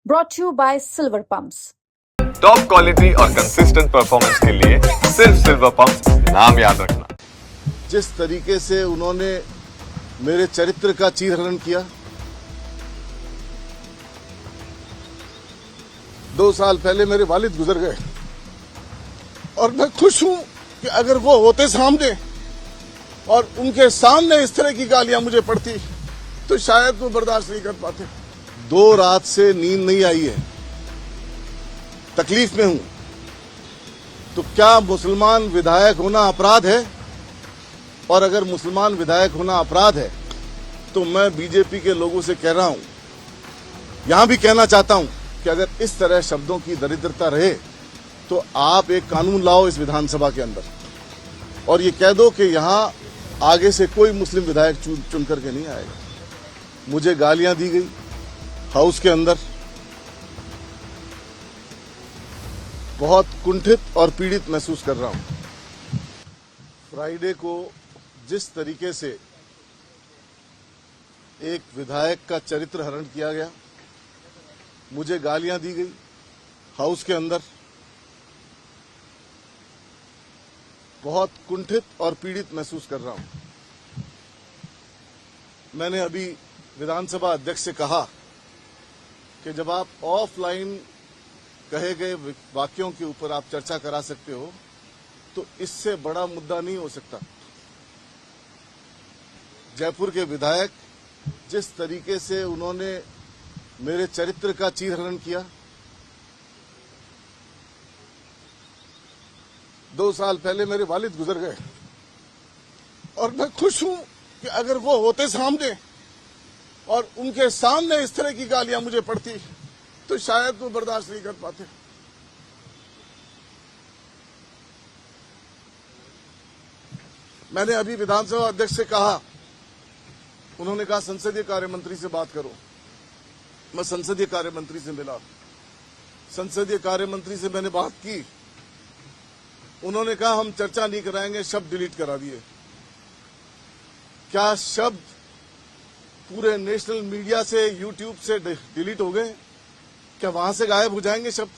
brought to you by Silver Pumps. Top quality और consistent performance के लिए सिर्फ सिल्वर पंप्स नाम याद रखना। जिस तरीके से उन्होंने मेरे चरित्र का चीरहरण किया, 2 साल पहले मेरे वालिद गुजर गए और मैं खुश हूं कि अगर वो होते सामने और उनके सामने इस तरह की गालियां मुझे पड़ती तो शायद वो बर्दाश्त नहीं कर पाते। 2 रात से नींद नहीं आई है, तकलीफ में हूं। तो क्या मुसलमान विधायक होना अपराध है? और अगर मुसलमान विधायक होना अपराध है तो मैं बीजेपी के लोगों से कह रहा हूं, यहां भी कहना चाहता हूं कि अगर इस तरह शब्दों की दरिद्रता रहे तो आप एक कानून लाओ इस विधानसभा के अंदर और ये कह दो कि यहां आगे से कोई मुस्लिम विधायक चुन करके नहीं आएगा। मुझे गालियां दी गई हाउस के अंदर, बहुत कुंठित और पीड़ित महसूस कर रहा हूं। फ्राइडे को जिस तरीके से एक विधायक का चरित्र हरण किया गया, मुझे गालियां दी गई हाउस के अंदर, बहुत कुंठित और पीड़ित महसूस कर रहा हूं। मैंने अभी विधानसभा अध्यक्ष से कहा कि जब आप ऑफलाइन कहे गए वाक्यों के ऊपर आप चर्चा करा सकते हो तो इससे बड़ा मुद्दा नहीं हो सकता। जयपुर के विधायक जिस तरीके से उन्होंने मेरे चरित्र का चीरहरण किया, 2 साल पहले मेरे वालिद गुजर गए और मैं खुश हूं कि अगर वो होते सामने और उनके सामने इस तरह की गालियां मुझे पड़ती तो शायद वो बर्दाश्त नहीं कर पाते। मैंने अभी विधानसभा अध्यक्ष से कहा, उन्होंने कहा संसदीय कार्य मंत्री से बात करो। मैं संसदीय कार्य मंत्री से मिला, संसदीय कार्य मंत्री से मैंने बात की। उन्होंने कहा हम चर्चा नहीं कराएंगे, शब्द डिलीट करा दिए। क्या शब्द पूरे नेशनल मीडिया से, यूट्यूब से डिलीट हो गए? क्या वहां से गायब हो जाएंगे शब्द?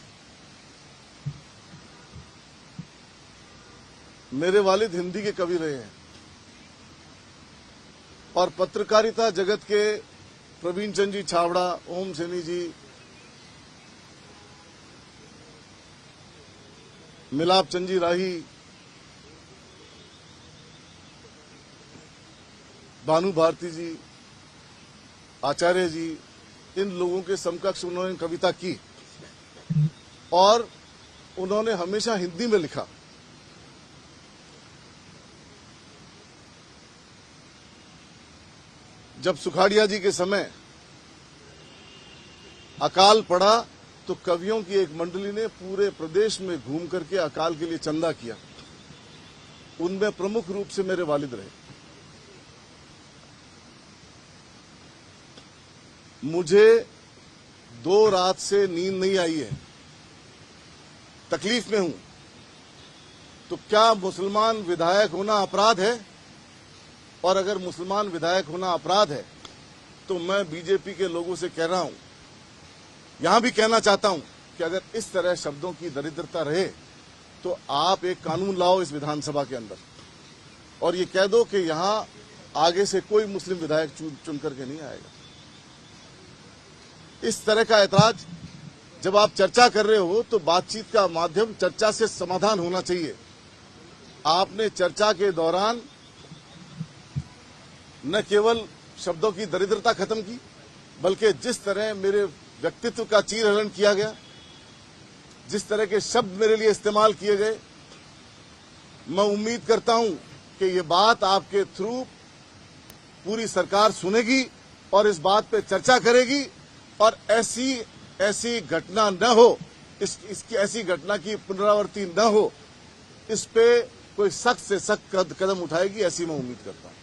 मेरे वालिद हिंदी के कवि रहे हैं और पत्रकारिता जगत के प्रवीण चंद्र जी छावड़ा, ओम सैनी जी, मिलाप चंद जी राही, भानु भारती जी, आचार्य जी, इन लोगों के समकक्ष उन्होंने कविता की और उन्होंने हमेशा हिंदी में लिखा। जब सुखाड़िया जी के समय अकाल पड़ा तो कवियों की एक मंडली ने पूरे प्रदेश में घूम करके अकाल के लिए चंदा किया। उनमें प्रमुख रूप से मेरे वालिद रहे। मुझे 2 रात से नींद नहीं आई है, तकलीफ में हूं। तो क्या मुसलमान विधायक होना अपराध है? और अगर मुसलमान विधायक होना अपराध है तो मैं बीजेपी के लोगों से कह रहा हूं, यहां भी कहना चाहता हूं कि अगर इस तरह शब्दों की दरिद्रता रहे तो आप एक कानून लाओ इस विधानसभा के अंदर और ये कह दो कि यहां आगे से कोई मुस्लिम विधायक चुन करके नहीं आएगा। इस तरह का ऐतराज जब आप चर्चा कर रहे हो तो बातचीत का माध्यम चर्चा से समाधान होना चाहिए। आपने चर्चा के दौरान न केवल शब्दों की दरिद्रता खत्म की, बल्कि जिस तरह मेरे व्यक्तित्व का चीरहरण किया गया, जिस तरह के शब्द मेरे लिए इस्तेमाल किए गए, मैं उम्मीद करता हूं कि ये बात आपके थ्रू पूरी सरकार सुनेगी और इस बात पे चर्चा करेगी और ऐसी घटना न हो, इसकी ऐसी घटना की पुनरावृत्ति न हो, इस पे कोई सख्त से सख्त कदम उठाएगी, ऐसी मैं उम्मीद करता हूं।